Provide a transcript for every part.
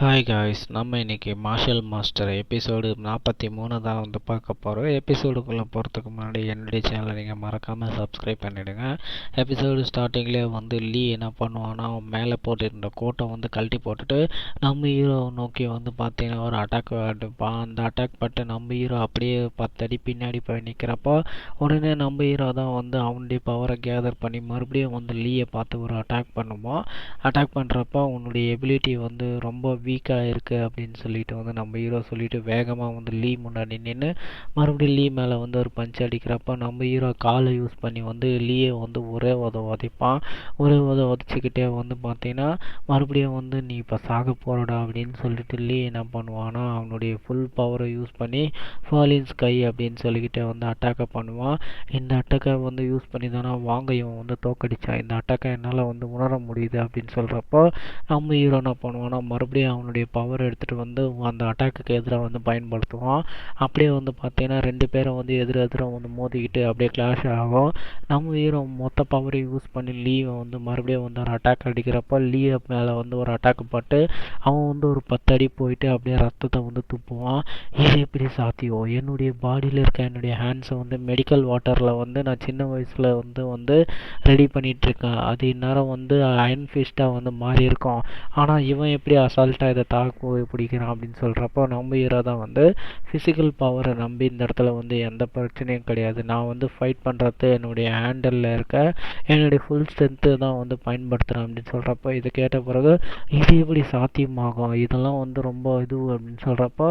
Hi guys, நம்ம இன்றைக்கி marshal master episode 43 தான் வந்து பார்க்க போகிறோம். எபிசோடுக்குள்ளே போகிறதுக்கு முன்னாடி என்னுடைய சேனலை நீங்கள் மறக்காமல் சப்ஸ்கிரைப் பண்ணிவிடுங்க. எபிசோடு ஸ்டார்டிங்லேயே வந்து லீ என்ன பண்ணுவான்னா, மேலே போட்டுருந்த கோட்டை வந்து கழட்டி போட்டுட்டு நம்ம ஹீரோ நோக்கி வந்து பார்த்தீங்கன்னா ஒரு அட்டாக் எடுப்பான். அந்த அட்டாக் பட்டு நம்ம ஹீரோ அப்படியே 10 அடி பின்னாடி போய் நிற்கிறப்போ உடனே நம்ம ஹீரோ தான் வந்து அவனுடைய பவரை கேதர் பண்ணி மறுபடியும் வந்து லீயை பார்த்து ஒரு அட்டாக் பண்ணுவோம். அட்டாக் பண்ணுறப்போ உன்னுடைய எபிலிட்டி வந்து ரொம்ப வீக்காக இருக்குது அப்படின்னு சொல்லிட்டு வந்து நம்ம ஹீரோ சொல்லிட்டு வேகமாக வந்து லீ முன்னாடி நின்று மறுபடியும் லீ மேலே வந்து ஒரு பஞ்ச் அடிக்கிறப்ப நம்ம ஹீரோ காலை யூஸ் பண்ணி வந்து லீயை வந்து ஒரே உதைப்பான். ஒரே உதச்சிக்கிட்டே வந்து பார்த்தீங்கன்னா மறுபடியும் வந்து நீ இப்போ சாக போகிறடா அப்படின்னு சொல்லிட்டு லீ என்ன பண்ணுவான்னா அவனுடைய ஃபுல் பவரை யூஸ் பண்ணி ஃபாலின் ஸ்கை அப்படின்னு சொல்லிக்கிட்டே வந்து அட்டாக்கை பண்ணுவான். இந்த அட்டாக்கை வந்து யூஸ் பண்ணி தானே வாங்க இவன் வந்து தோக்கடிச்சான், இந்த அட்டாக்கை என்னால் வந்து உணர முடியுது அப்படின்னு சொல்கிறப்போ நம்ம ஹீரோ என்ன பண்ணுவான்னா மறுபடியும் அவனுடைய பவர் எடுத்துகிட்டு வந்து அந்த அட்டாக்குக்கு எதிராக வந்து பயன்படுத்துவான். அப்படியே வந்து பார்த்தீங்கன்னா 2 பேரும் வந்து எதிராக வந்து மோதிக்கிட்டு அப்படியே கிளாஷ் ஆகும். நம்ம ஹீரோ மொத்த பவரை யூஸ் பண்ணி லீவை வந்து மறுபடியும் வந்து ஒரு அட்டாக் அடிக்கிறப்ப லீவை மேலே வந்து ஒரு அட்டாக் பட்டு அவன் வந்து ஒரு 10 அடி போயிட்டு அப்படியே ரத்தத்தை வந்து துப்புவான். இது எப்படி சாத்தியம்? என்னுடைய பாடியில் இருக்க என்னுடைய ஹேண்ட்ஸை வந்து மெடிக்கல் வாட்டரில் வந்து நான் சின்ன வயசில் வந்து ரெடி பண்ணிகிட்ருக்கேன். அது இந்நேரம் வந்து அயன் ஃபிஸ்ட்டாக வந்து மாறி இருக்கும். ஆனால் இவன் எப்படி அசால்ட்டாக இதை தாக்கு பிடிக்கிறான் அப்படின்னு சொல்கிறப்போ நம்ம ஹீரோ தான் வந்து ஃபிசிக்கல் பவரை நம்பி இந்த இடத்துல வந்து எந்த பிரச்சனையும் கிடையாது, நான் வந்து ஃபைட் பண்ணுறது என்னுடைய ஹேண்டலில் இருக்க என்னுடைய ஃபுல் ஸ்ட்ரென்த்து தான் வந்து பயன்படுத்துகிறேன் அப்படின்னு சொல்கிறப்போ இதை கேட்ட பிறகு இது எப்படி சாத்தியமாகும், இதெல்லாம் வந்து ரொம்ப இது அப்படின்னு சொல்கிறப்போ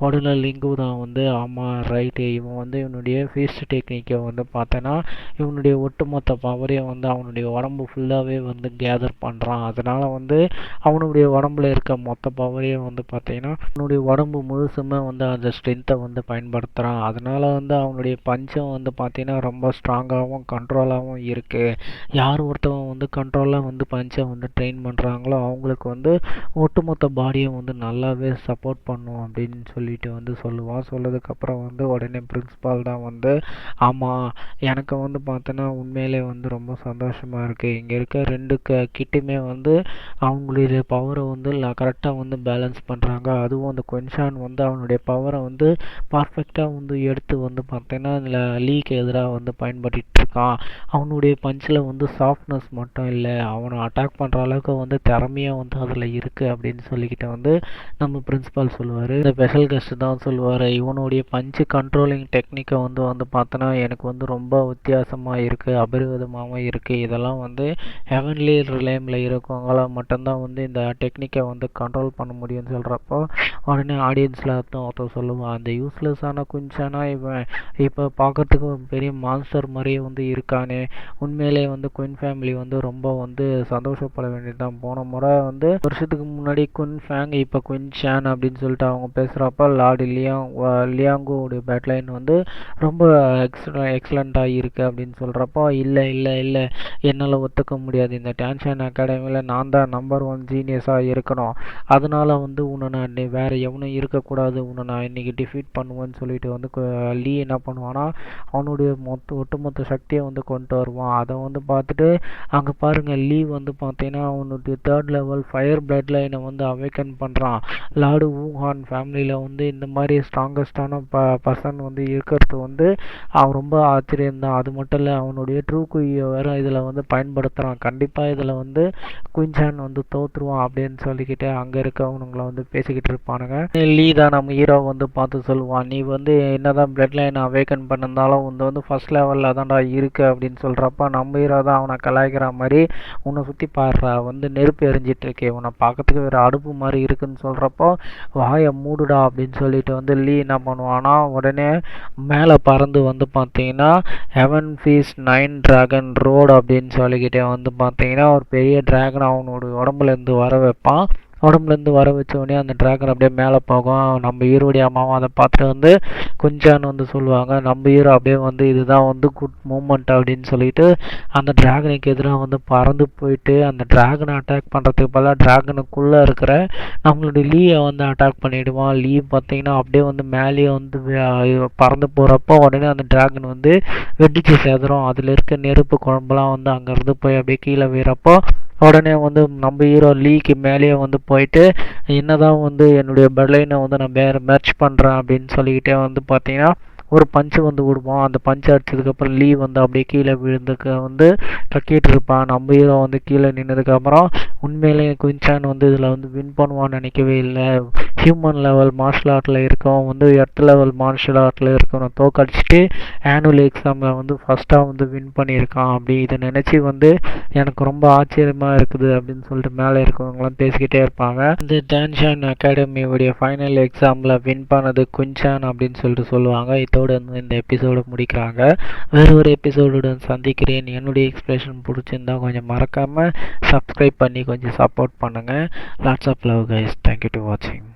உடனே லிங்கு தான் வந்து ஆமாம் ரைட்டு, இவன் வந்து இவனுடைய ஃபீஸ்ட் டெக்னிக்கை வந்து பார்த்தேன்னா இவனுடைய ஒட்டுமொத்த பவரையும் வந்து அவனுடைய உடம்பு ஃபுல்லாகவே வந்து கேதர் பண்ணுறான். அதனால் வந்து அவனுடைய உடம்புல இருக்க மொத்த பவரையும் வந்து பார்த்தீங்கன்னா அவனுடைய உடம்பு முழுசுமே வந்து அந்த ஸ்ட்ரென்த்தை வந்து பயன்படுத்துகிறான். அதனால் வந்து அவனுடைய பஞ்சும் வந்து பார்த்தீங்கன்னா ரொம்ப ஸ்ட்ராங்காகவும் கண்ட்ரோலாகவும் இருக்குது. யார் ஒருத்தவங்க வந்து கண்ட்ரோலாக வந்து பஞ்சை வந்து ட்ரெயின் பண்ணுறாங்களோ அவங்களுக்கு வந்து ஒட்டுமொத்த பாடியும் வந்து நல்லாவே சப்போர்ட் பண்ணும் அப்படின்னு சொல்லிட்டு வந்து சொல்லுவான். சொல்லதுக்கப்புறம் வந்து உடனே பிரின்ஸ்பால் தான் வந்து ஆமாம் எனக்கு வந்து பார்த்தோன்னா உண்மையிலே வந்து ரொம்ப சந்தோஷமாக இருக்குது, இங்கே இருக்க 2 கிட்டுமே வந்து அவங்களுடைய பவரை வந்து கரெக்டாக வந்து பேலன்ஸ் பண்ணுறாங்க. அதுவும் அந்த கொன்ஷான் வந்து அவனுடைய பவரை வந்து பர்ஃபெக்டாக வந்து எடுத்து வந்து பார்த்தீங்கன்னா லீக்கு எதிராக வந்து பயன்படுத்திகிட்ருக்கான். அவனுடைய பஞ்சில் வந்து சாஃப்ட்னஸ் மட்டும் இல்லை, அவனை அட்டாக் பண்ணுற அளவுக்கு வந்து திறமையாக வந்து அதில் இருக்குது அப்படின்னு சொல்லிக்கிட்டு வந்து நம்ம பிரின்சிபால் சொல்லுவார். இந்த ஸ்பெஷல் கெஸ்ட் தான் சொல்லுவார், இவனுடைய பஞ்சு கண்ட்ரோலிங் டெக்னிக்கை வந்து பார்த்தோன்னா எனக்கு வந்து ரொம்ப வித்தியாசமாக இருக்குது, அபரிவிதமாகவும் இருக்குது. இதெல்லாம் வந்து ஹெவன்லி ரிலேமில் இருக்கவங்களால மட்டும்தான் வந்து இந்த டெக்னிக்கை வந்து கண்ட்ரோல் பண்ண முடியும்னு சொல்கிறப்போ உடனே ஆடியன்ஸில் ஒருத்தர் சொல்லுவான், அந்த யூஸ்லெஸ்ஸான குஞ்சானா இவன் இப்போ பார்க்குறதுக்கு ஒரு பெரிய மான்ஸ்டர் மாதிரியே வந்து இருக்கானே, உண்மையிலே வந்து குயின் ஃபேமிலி வந்து ரொம்ப வந்து சந்தோஷப்பட வேண்டியதுதான். போன முறை வந்து வருஷத்துக்கு முன்னாடி குயின் ஃபேங் இப்போ குயின் ஷான் அப்படின்னு சொல்லிட்டு அவங்க பேசுகிறப்ப லார்டு லியாங்கோடைய பேட்லைன் வந்து ரொம்ப எக்ஸலண்ட்டாக இருக்குது அப்படின்னு சொல்கிறப்போ இல்லை இல்லை இல்லை என்னால் ஒத்துக்க முடியாது, இந்த டான்ஷன் அகாடமியில் நான் தான் நம்பர் 1 ஜீனியஸாக இருக்கணும், அதனால் வந்து உன்னை நான் வேறு எவனும் இருக்கக்கூடாது, உன்னை நான் இன்றைக்கி டிஃபீட் பண்ணுவேன்னு சொல்லிட்டு வந்து லீ என்ன பண்ணுவான்னா அவனுடைய ஒட்டுமொத்த சக்தியை வந்து கொண்டு வருவான். அதை வந்து பார்த்துட்டு அங்கே பாருங்கள் லீ வந்து பார்த்தீங்கன்னா அவனுடைய 3rd லெவல் ஃபயர் பிளட் லைனை வந்து அவேக்கன் பண்ணுறான். லார்டு வூஹான் ஃபேமிலியில் வந்து இந்த மாதிரி ஸ்ட்ராங்கஸ்டான பர்சன் வந்து இருக்கிறது வந்து அவன் ரொம்ப ஆச்சரியம்தான். அது மட்டும் இல்லை அவனுடைய ட்ரூ குயியை வேறு இதில் வந்து பயன்படுத்துகிறான். கண்டிப்பாக இதில் வந்து குயின்சான் வந்து தோற்றுருவான் அப்படின்னு சொல்லிக்கிட்டு அங்கே இருக்கவனுங்களை வந்து பேசிக்கிட்டு இருப்பானுங்க. லீ தான் நம்ம ஹீரோ வந்து பார்த்து சொல்லுவான், நீ வந்து என்னதான் பிளட் லைனை அவேக்கன் பண்ணிருந்தாலும் வந்து ஃபர்ஸ்ட் லெவலில் தான்டா இருக்குது அப்படின்னு சொல்கிறப்ப நம்ம ஹீரோ தான் அவனை கலாய்க்கிற மாதிரி உன்னை சுற்றி பாடுறா வந்து நெருப்பு எரிஞ்சிட்டு இருக்கே, உன்னை பார்க்கறதுக்கு வேறு அடுப்பு மாதிரி இருக்குன்னு சொல்கிறப்போ வாயை மூடுடா அப்படின்னு சொல்லிட்டு வந்து லீ என்ன பண்ணுவான்னா உடனே மேலே பறந்து வந்து பார்த்தீங்கன்னா ஹெவன் ஃபீஸ் 9 டிராகன் ரோடு அப்படின்னு சொல்லிக்கிட்டே வந்து பார்த்தீங்கன்னா ஒரு பெரிய டிராகன் அவனோட உடம்புலேருந்து வர வைப்பான். உடம்புலேருந்து வர வச்ச உடனே அந்த டிராகன் அப்படியே மேலே போகும். நம்ம ஹீரோடைய அம்மாவும் அதை பார்த்துட்டு வந்து கொஞ்சான்னு வந்து சொல்லுவாங்க, நம்ம ஹீரோ அப்படியே வந்து இதுதான் வந்து குட் மூமெண்ட் அப்படின்னு சொல்லிட்டு அந்த டிராகனுக்கு எதிராக வந்து பறந்து போயிட்டு அந்த டிராகனை அட்டாக் பண்ணுறதுக்கு பதிலாக டிராகனுக்குள்ளே இருக்கிற நம்மளுடைய லீயை வந்து அட்டாக் பண்ணிவிடுவான். லீ பார்த்தீங்கன்னா அப்படியே வந்து மேலேயே வந்து பறந்து போகிறப்போ உடனே அந்த டிராகன் வந்து வெடிச்சு சேதரும். அதில் இருக்க நெருப்பு குழம்புலாம் வந்து அங்கேருந்து போய் அப்படியே கீழே வீறப்போ உடனே வந்து நம்ம ஹீரோ லீக்கு மேலேயே வந்து போயிட்டு என்னதான் வந்து என்னுடைய பெர்லைனை வந்து நான் மேட்ச் பண்ணுறேன் அப்படின்னு சொல்லிக்கிட்டே வந்து பார்த்தீங்கன்னா ஒரு பஞ்சு வந்து விடுவான். அந்த பஞ்சு அடிச்சதுக்கப்புறம் லீ வந்து அப்படியே கீழே விழுந்துக்க வந்து கக்கிட்டு இருப்பான். நம்ம ஹீரோ வந்து கீழே நின்னதுக்கப்புறம் உண்மையிலேயே குயின்சான் வந்து இதில் வந்து வின் பண்ணுவான்னு நினைக்கவே இல்லை. ஹியூமன் லெவல் மார்ஷல் ஆர்ட்டில் இருக்கவன் வந்து எர்த் லெவல் மார்ஷல் ஆர்ட்டில் இருக்கவனை தோக்கடிச்சிட்டு ஆனுவல் எக்ஸாமில் வந்து ஃபஸ்ட்டாக வந்து வின் பண்ணியிருக்கான். அப்படி இதை நினச்சி வந்து எனக்கு ரொம்ப ஆச்சரியமாக இருக்குது அப்படின்னு சொல்லிட்டு மேலே இருக்கவங்களாம் பேசிக்கிட்டே இருப்பாங்க. இந்த டான்ஷான் அகாடமியோடைய ஃபைனல் எக்ஸாமில் வின் பண்ணது குயின்சான் அப்படின்னு சொல்லிட்டு சொல்லுவாங்க. இதோட இந்த எபிசோடு முடிக்கிறாங்க. வேறு ஒரு எபிசோடுடன் சந்திக்கிறேன். என்னுடைய எக்ஸ்பிரஷன் பிடிச்சிருந்தா கொஞ்சம் மறக்காமல் சப்ஸ்கிரைப் பண்ணி கொஞ்சம் சப்போர்ட் பண்ணுங்கள். Lots of love guys. Thank you to வாட்சிங்.